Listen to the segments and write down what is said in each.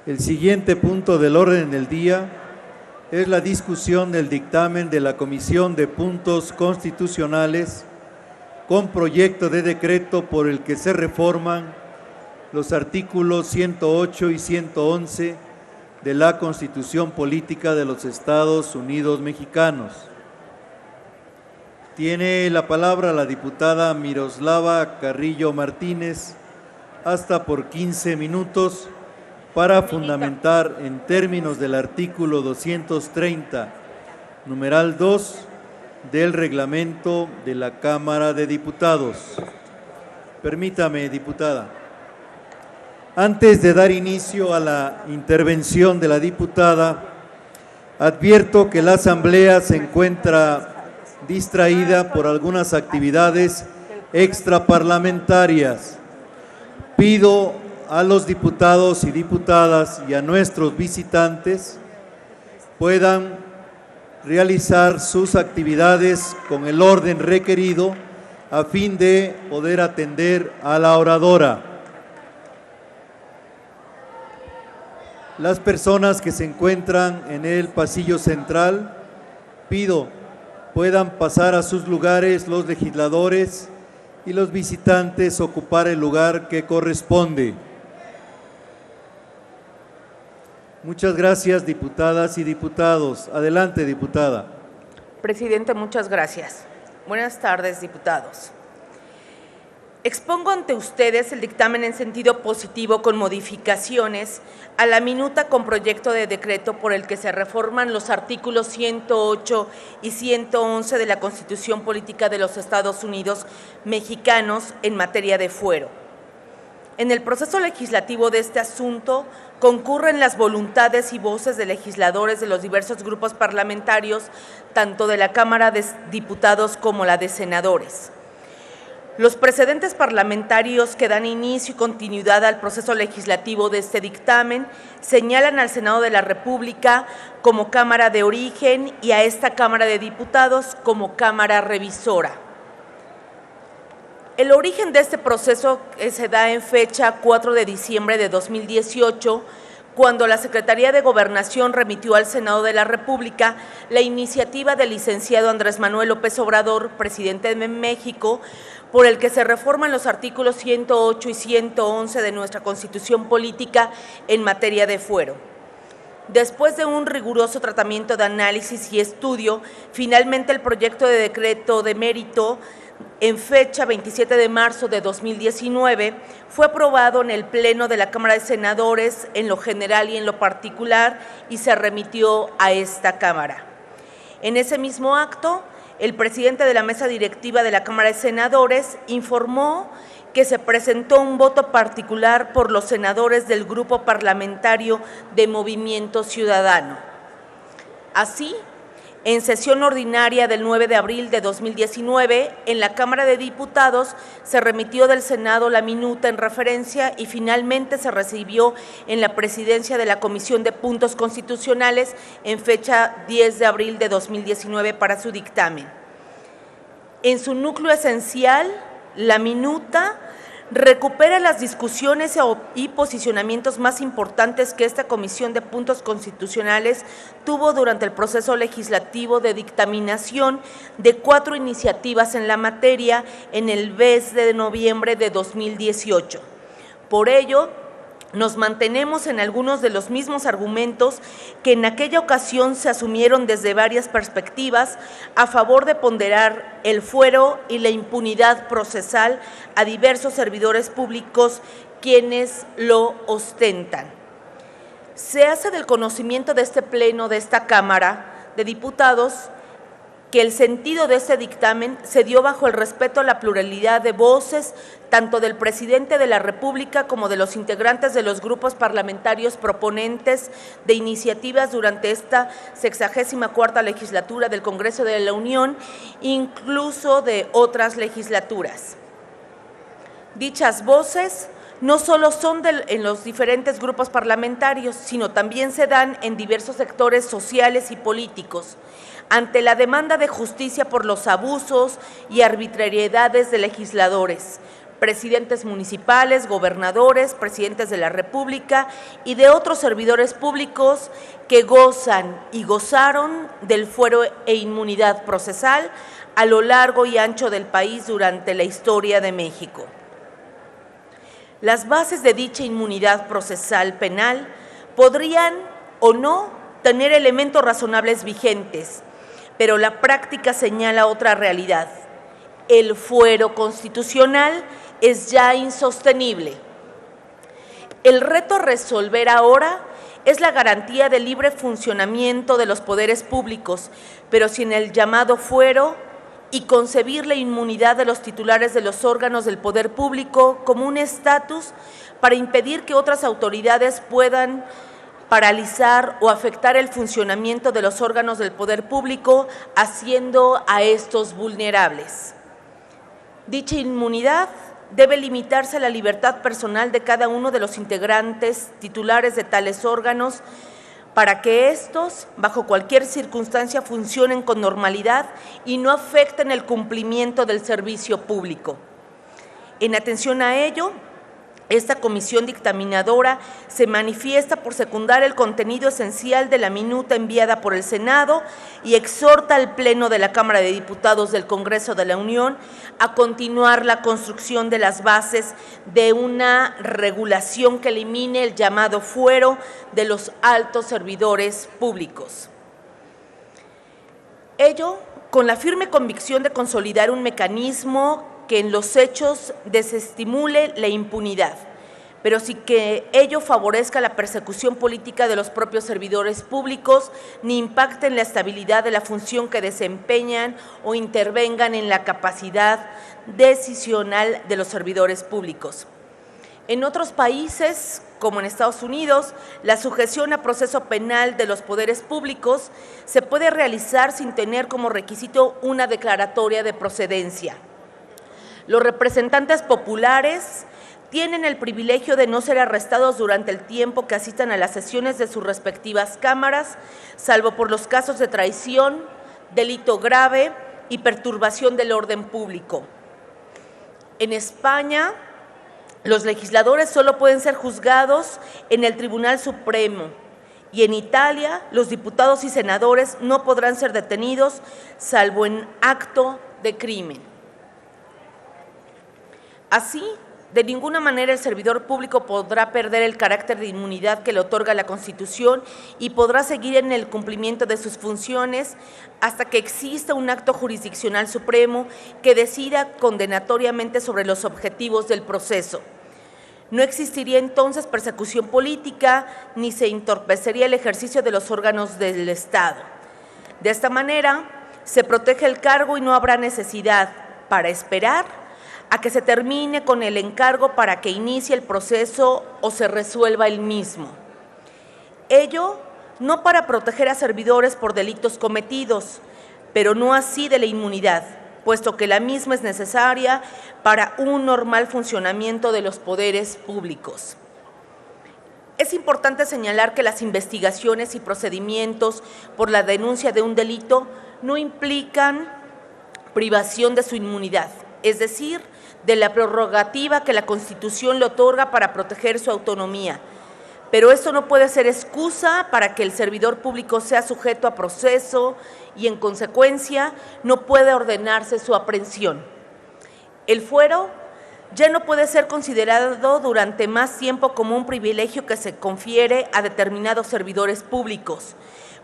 El siguiente punto del orden del día es la discusión del dictamen de la Comisión de Puntos Constitucionales con proyecto de decreto por el que se reforman los artículos 108 y 111 de la Constitución Política de los Estados Unidos Mexicanos. Tiene la palabra la diputada Miroslava Carrillo Martínez, hasta por 15 minutos, para fundamentar en términos del artículo 230, numeral 2, del reglamento de la Cámara de Diputados. Permítame, diputada. Antes de dar inicio a la intervención de la diputada, advierto que la Asamblea se encuentra distraída por algunas actividades extraparlamentarias. Pido a los diputados y diputadas y a nuestros visitantes puedan realizar sus actividades con el orden requerido a fin de poder atender a la oradora. Las personas que se encuentran en el pasillo central, pido puedan pasar a sus lugares, los legisladores y los visitantes ocupar el lugar que corresponde. Muchas gracias, diputadas y diputados. Adelante, diputada. Presidente, muchas gracias. Buenas tardes, diputados. Expongo ante ustedes el dictamen en sentido positivo con modificaciones a la minuta con proyecto de decreto por el que se reforman los artículos 108 y 111 de la Constitución Política de los Estados Unidos Mexicanos en materia de fuero. En el proceso legislativo de este asunto concurren las voluntades y voces de legisladores de los diversos grupos parlamentarios, tanto de la Cámara de Diputados como la de senadores. Los precedentes parlamentarios que dan inicio y continuidad al proceso legislativo de este dictamen señalan al Senado de la República como Cámara de origen y a esta Cámara de Diputados como Cámara revisora. El origen de este proceso se da en fecha 4 de diciembre de 2018, cuando la Secretaría de Gobernación remitió al Senado de la República la iniciativa del licenciado Andrés Manuel López Obrador, presidente de México, por el que se reforman los artículos 108 y 111 de nuestra Constitución Política en materia de fuero. Después de un riguroso tratamiento de análisis y estudio, finalmente el proyecto de decreto de mérito en fecha 27 de marzo de 2019, fue aprobado en el Pleno de la Cámara de Senadores en lo general y en lo particular y se remitió a esta Cámara. En ese mismo acto, el presidente de la mesa directiva de la Cámara de Senadores informó que se presentó un voto particular por los senadores del Grupo Parlamentario de Movimiento Ciudadano. Así, en sesión ordinaria del 9 de abril de 2019, en la Cámara de Diputados se remitió del Senado la minuta en referencia y finalmente se recibió en la presidencia de la Comisión de Puntos Constitucionales en fecha 10 de abril de 2019 para su dictamen. En su núcleo esencial, la minuta recupera las discusiones y posicionamientos más importantes que esta Comisión de Puntos Constitucionales tuvo durante el proceso legislativo de dictaminación de 4 iniciativas en la materia en el mes de noviembre de 2018. Por ello, nos mantenemos en algunos de los mismos argumentos que en aquella ocasión se asumieron desde varias perspectivas a favor de ponderar el fuero y la impunidad procesal a diversos servidores públicos quienes lo ostentan. Se hace del conocimiento de este Pleno de esta Cámara de Diputados que el sentido de este dictamen se dio bajo el respeto a la pluralidad de voces, tanto del presidente de la República como de los integrantes de los grupos parlamentarios proponentes de iniciativas durante esta 64ª legislatura del Congreso de la Unión, incluso de otras legislaturas. Dichas voces no solo son en los diferentes grupos parlamentarios, sino también se dan en diversos sectores sociales y políticos, ante la demanda de justicia por los abusos y arbitrariedades de legisladores, presidentes municipales, gobernadores, presidentes de la República y de otros servidores públicos que gozan y gozaron del fuero e inmunidad procesal a lo largo y ancho del país durante la historia de México. Las bases de dicha inmunidad procesal penal podrían o no tener elementos razonables vigentes, pero la práctica señala otra realidad. El fuero constitucional es ya insostenible. El reto a resolver ahora es la garantía del libre funcionamiento de los poderes públicos, pero sin el llamado fuero, y concebir la inmunidad de los titulares de los órganos del poder público como un estatus para impedir que otras autoridades puedan paralizar o afectar el funcionamiento de los órganos del poder público, haciendo a estos vulnerables. Dicha inmunidad debe limitarse a la libertad personal de cada uno de los integrantes titulares de tales órganos para que estos, bajo cualquier circunstancia, funcionen con normalidad y no afecten el cumplimiento del servicio público. En atención a ello, esta comisión dictaminadora se manifiesta por secundar el contenido esencial de la minuta enviada por el Senado y exhorta al Pleno de la Cámara de Diputados del Congreso de la Unión a continuar la construcción de las bases de una regulación que elimine el llamado fuero de los altos servidores públicos. Ello con la firme convicción de consolidar un mecanismo que en los hechos desestimule la impunidad, pero sí que ello favorezca la persecución política de los propios servidores públicos, ni impacte en la estabilidad de la función que desempeñan o intervengan en la capacidad decisional de los servidores públicos. En otros países, como en Estados Unidos, la sujeción a proceso penal de los poderes públicos se puede realizar sin tener como requisito una declaratoria de procedencia. Los representantes populares tienen el privilegio de no ser arrestados durante el tiempo que asistan a las sesiones de sus respectivas cámaras, salvo por los casos de traición, delito grave y perturbación del orden público. En España, los legisladores solo pueden ser juzgados en el Tribunal Supremo, y en Italia los diputados y senadores no podrán ser detenidos salvo en acto de crimen. Así, de ninguna manera el servidor público podrá perder el carácter de inmunidad que le otorga la Constitución y podrá seguir en el cumplimiento de sus funciones hasta que exista un acto jurisdiccional supremo que decida condenatoriamente sobre los objetivos del proceso. No existiría entonces persecución política ni se entorpecería el ejercicio de los órganos del Estado. De esta manera, se protege el cargo y no habrá necesidad para esperar a que se termine con el encargo para que inicie el proceso o se resuelva el mismo. Ello no para proteger a servidores por delitos cometidos, pero no así de la inmunidad, puesto que la misma es necesaria para un normal funcionamiento de los poderes públicos. Es importante señalar que las investigaciones y procedimientos por la denuncia de un delito no implican privación de su inmunidad, es decir, de la prerrogativa que la Constitución le otorga para proteger su autonomía. Pero esto no puede ser excusa para que el servidor público sea sujeto a proceso y, en consecuencia, no puede ordenarse su aprehensión. El fuero ya no puede ser considerado durante más tiempo como un privilegio que se confiere a determinados servidores públicos,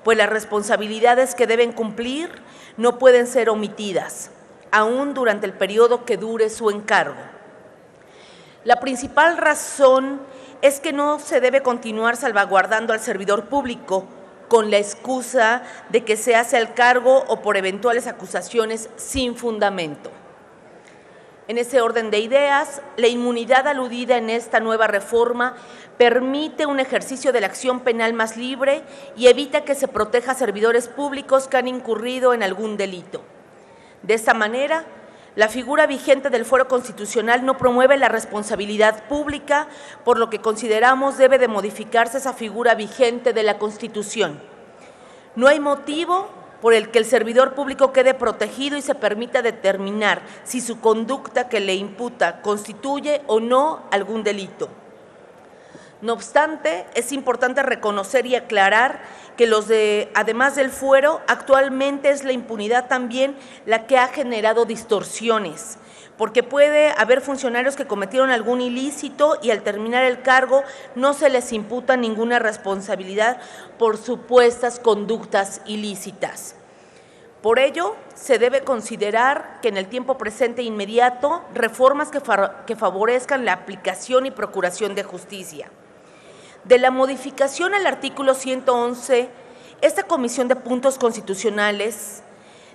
pues las responsabilidades que deben cumplir no pueden ser omitidas, aún durante el periodo que dure su encargo. La principal razón es que no se debe continuar salvaguardando al servidor público con la excusa de que se hace al cargo o por eventuales acusaciones sin fundamento. En ese orden de ideas, la inmunidad aludida en esta nueva reforma permite un ejercicio de la acción penal más libre y evita que se proteja a servidores públicos que han incurrido en algún delito. De esta manera, la figura vigente del fuero constitucional no promueve la responsabilidad pública, por lo que consideramos debe de modificarse esa figura vigente de la Constitución. No hay motivo por el que el servidor público quede protegido y se permita determinar si su conducta que le imputa constituye o no algún delito. No obstante, es importante reconocer y aclarar que además del fuero, actualmente es la impunidad también la que ha generado distorsiones, porque puede haber funcionarios que cometieron algún ilícito y al terminar el cargo no se les imputa ninguna responsabilidad por supuestas conductas ilícitas. Por ello, se debe considerar que en el tiempo presente e inmediato, reformas que favorezcan la aplicación y procuración de justicia. De la modificación al artículo 111, esta Comisión de Puntos Constitucionales,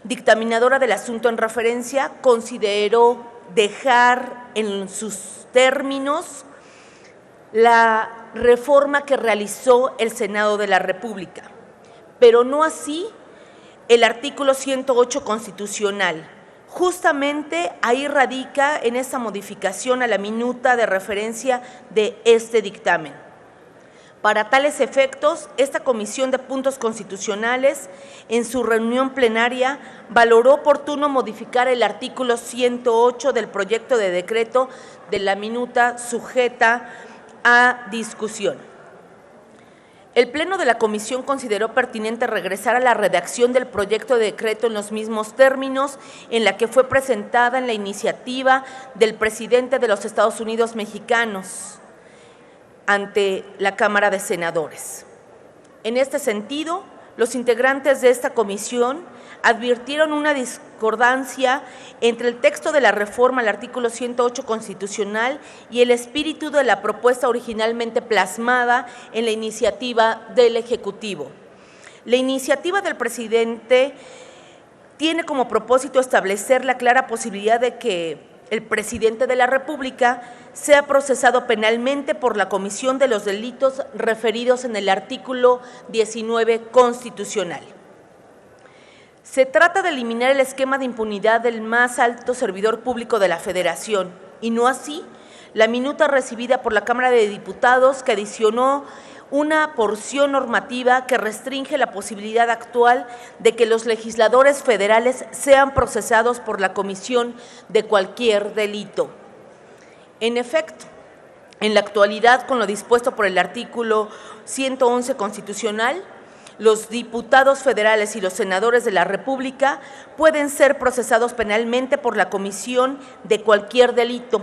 dictaminadora del asunto en referencia, consideró dejar en sus términos la reforma que realizó el Senado de la República, pero no así el artículo 108 constitucional. Justamente ahí radica en esta modificación a la minuta de referencia de este dictamen. Para tales efectos, esta Comisión de Puntos Constitucionales, en su reunión plenaria, valoró oportuno modificar el artículo 108 del proyecto de decreto de la minuta sujeta a discusión. El Pleno de la Comisión consideró pertinente regresar a la redacción del proyecto de decreto en los mismos términos en la que fue presentada en la iniciativa del presidente de los Estados Unidos mexicanos ante la Cámara de Senadores. En este sentido, los integrantes de esta comisión advirtieron una discordancia entre el texto de la reforma al artículo 108 constitucional y el espíritu de la propuesta originalmente plasmada en la iniciativa del Ejecutivo. La iniciativa del presidente tiene como propósito establecer la clara posibilidad de que el presidente de la República sea procesado penalmente por la comisión de los delitos referidos en el artículo 19 constitucional. Se trata de eliminar el esquema de impunidad del más alto servidor público de la Federación, y no así la minuta recibida por la Cámara de Diputados, que adicionó una porción normativa que restringe la posibilidad actual de que los legisladores federales sean procesados por la comisión de cualquier delito. En efecto, en la actualidad, con lo dispuesto por el artículo 111 constitucional, los diputados federales y los senadores de la República pueden ser procesados penalmente por la comisión de cualquier delito,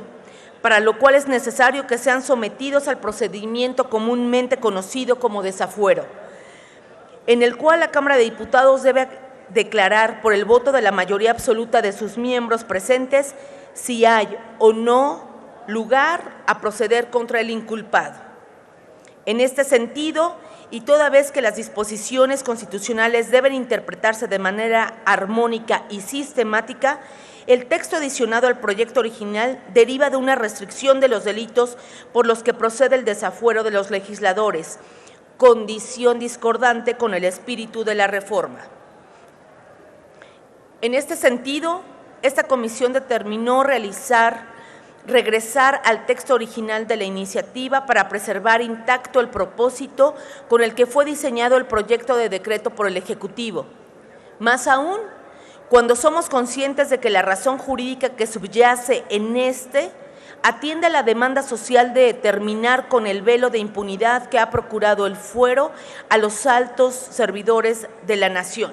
para lo cual es necesario que sean sometidos al procedimiento comúnmente conocido como desafuero, en el cual la Cámara de Diputados debe declarar por el voto de la mayoría absoluta de sus miembros presentes si hay o no lugar a proceder contra el inculpado. En este sentido, y toda vez que las disposiciones constitucionales deben interpretarse de manera armónica y sistemática, el texto adicionado al proyecto original deriva de una restricción de los delitos por los que procede el desafuero de los legisladores, condición discordante con el espíritu de la reforma. En este sentido, esta comisión determinó regresar al texto original de la iniciativa para preservar intacto el propósito con el que fue diseñado el proyecto de decreto por el Ejecutivo. Más aún, cuando somos conscientes de que la razón jurídica que subyace en atiende a la demanda social de terminar con el velo de impunidad que ha procurado el fuero a los altos servidores de la nación.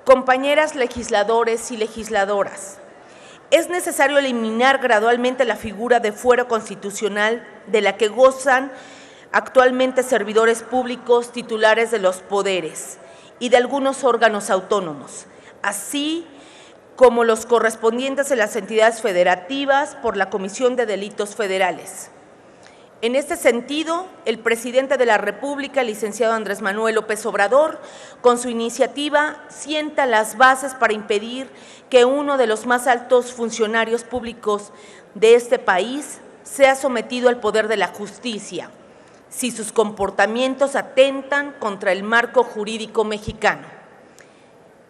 Compañeras legisladores y legisladoras, es necesario eliminar gradualmente la figura de fuero constitucional de la que gozan actualmente servidores públicos titulares de los poderes y de algunos órganos autónomos, así como los correspondientes en las entidades federativas por la Comisión de Delitos Federales. En este sentido, el presidente de la República, el licenciado Andrés Manuel López Obrador, con su iniciativa, sienta las bases para impedir que uno de los más altos funcionarios públicos de este país sea sometido al poder de la justicia, si sus comportamientos atentan contra el marco jurídico mexicano.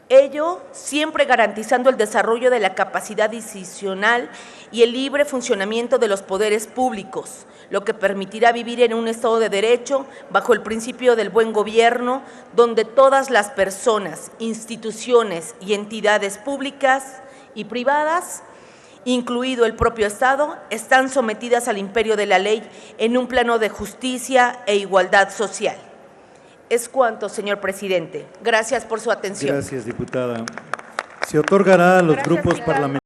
Ello siempre garantizando el desarrollo de la capacidad decisional y el libre funcionamiento de los poderes públicos, lo que permitirá vivir en un Estado de Derecho bajo el principio del buen gobierno, donde todas las personas, instituciones y entidades públicas y privadas, incluido el propio Estado, están sometidas al imperio de la ley en un plano de justicia e igualdad social. Es cuanto, señor presidente. Gracias por su atención. Gracias, diputada. Se otorgará a los grupos parlamentarios